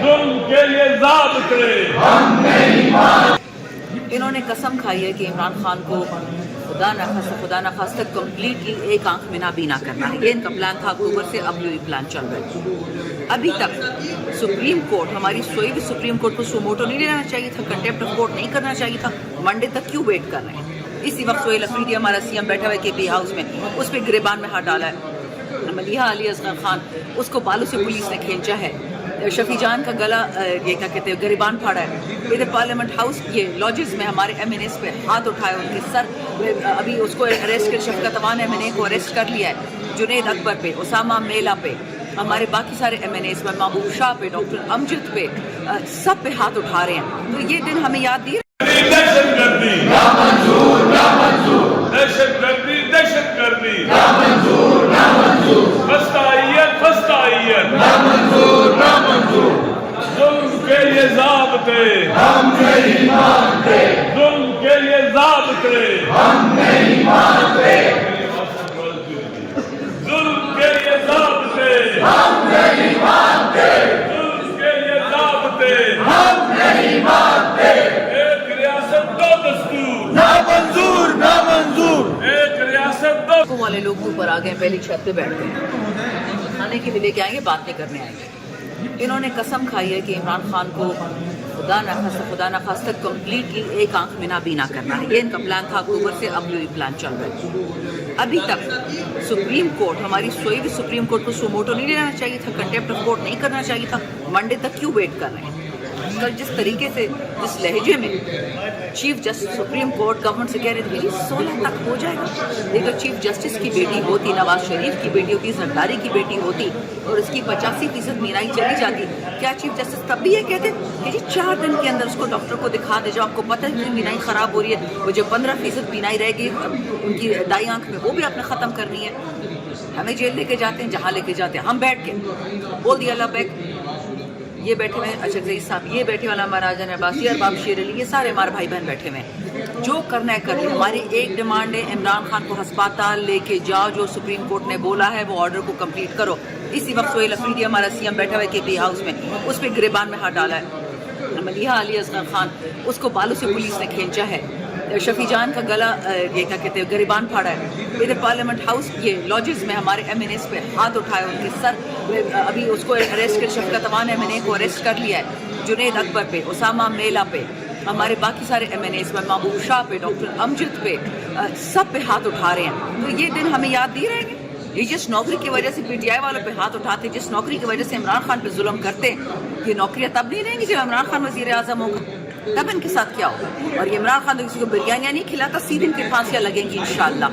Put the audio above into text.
ظلم کے یہ ضابطے انہوں نے قسم کھائی ہے کہ عمران خان کو خدا نخواستہ کمپلیٹلی ایک آنکھ میں نابینا کرنا ہے. یہ ان کا پلان تھا اکتوبر سے. اب یہ پلان چل رہا ہے. ابھی تک سپریم کورٹ, ہماری سوئی بھی سپریم کورٹ کو سوموٹو نہیں لینا چاہیے تھا, کنٹیمپٹ آف کورٹ نہیں کرنا چاہیے تھا. منڈے تک کیوں ویٹ کر رہے ہیں؟ اسی وقت سہیل افریدی ہمارا سی ایم بیٹھا ہوا ہے کے پی ہاؤس میں, اس پہ گریبان میں ہاتھ ڈالا ہے. ملیحہ علی اصغر خان, اس کو بالوں سے پولیس نے کھینچا ہے. شفیع جان کا گلا یہ کیا کہتے ہیں گریبان پھاڑا ہے. ادھر پارلیمنٹ ہاؤس یہ لاجز میں ہمارے ایم این ایس پہ ہاتھ اٹھائے, ان کے سر ابھی اس کو اریسٹ کر, شفقت امان ایم این اے کو اریسٹ کر لیا ہے. جنید اکبر پہ, اسامہ میلا پہ, ہمارے باقی سارے ایم این ایس پہ, محبوب شاہ پہ, ڈاکٹر امجد پہ, سب پہ ہاتھ اٹھا رہے ہیں. تو یہ دن ہمیں یاد دیا. دہشت گردی فسطائیت ظلم کے یہ ضابطے ظلم کے یہ ضابطے ظلم کے یہ ضابطے ظلم کے یہ ضابطے ایک ریاست دو دستور نامنظور ایک ریاست دو والے لوگ اوپر آ گئے, پہلی چھت پہ بیٹھ گئے, کھانے کے لیے لے کے آئیں گے, بات نہیں کرنے آئیں گے. انہوں نے قسم کھائی ہے کہ عمران خان کو خدا نخواستہ کمپلیٹلی ایک آنکھ میں نابینا کرنا ہے. یہ ان کا پلان تھا اکتوبر سے. اب یہ پلان چل رہا ہے. ابھی تک سپریم کورٹ, ہماری سوئی بھی سپریم کورٹ کو سوموٹو نہیں لینا چاہیے تھا, کنٹیمپٹ آف کورٹ نہیں کرنا چاہیے تھا. منڈے تک کیوں ویٹ کر رہے ہیں؟ کل جس طریقے سے, جس لہجے میں chief justice supreme court government سے کہہ رہے تھے کہ 16 تک ہو جائے گا. دیکھو چیف جسٹس کی بیٹی ہوتی, نواز شریف کی بیٹی ہوتی, زرداری کی بیٹی ہوتی, اور اس کی 85% مینائی چلی جاتی, کیا چیف جسٹس تب بھی یہ کہتے کہ جی 4 دن کے اندر اس کو ڈاکٹر کو دکھا دے, جو آپ کو پتہ ہے کہ مینائی خراب ہو رہی ہے, وہ جو 15% مینائی رہ گئی ان کی دائیں آنکھ میں, وہ بھی آپ نے ختم کرنی ہے. ہمیں جیل لے کے جاتے ہیں, جہاں لے کے جاتے ہیں, ہم بیٹھ کے بول دیا اللہ بیک. یہ بیٹھے ہوئے اشرف زئی صاحب, یہ بیٹھے والا مہاراجا عباسی, ارباب شیر علی, یہ سارے ہمارے بھائی بہن بیٹھے ہوئے ہیں. جو کرنا ہے کر لیں. ہماری ایک ڈیمانڈ ہے, عمران خان کو ہسپتال لے کے جاؤ, جو سپریم کورٹ نے بولا ہے وہ آرڈر کو کمپلیٹ کرو. اسی وقت سہیل افریدی ہمارا سی ایم بیٹھا ہوا ہے کے پی ہاؤس میں, اس پہ گریبان میں ہاتھ ڈالا ہے. ملیحہ علی اصغر خان, اس کو بالوں سے پولیس نے کھینچا ہے. شفیع جان کا گلا یہ کیا کہتے ہیں گریبان پھاڑا ہے. ادھر پارلیمنٹ ہاؤس یہ لاجز میں ہمارے ایم این ایس پہ ہاتھ اٹھائے, ان کے سر ابھی اس کو اریسٹ کر, شفقت امان ایم این اے کو اریسٹ کر لیا ہے. جنید اکبر پہ, اسامہ میلا پہ, ہمارے باقی سارے ایم این ایس پہ, محبوب شاہ پہ, ڈاکٹر امجد پہ, سب پہ ہاتھ اٹھا رہے ہیں. تو یہ دن ہمیں یاد نہیں رہیں گے. یہ جس نوکری کی وجہ سے پی ٹی آئی والوں پہ ہاتھ اٹھاتے, جس نوکری کی وجہ سے عمران خان پہ ظلم کرتے, یہ نوکریاں تب نہیں رہیں گی جب عمران خان وزیر اعظم ہوگا. تب ان کے ساتھ کیا ہوگا. اور یہ عمران خان تو کسی کو بریانیاں نہیں کھلاتا, سیدھے ان کی پھانسیاں لگیں گی انشاءاللہ.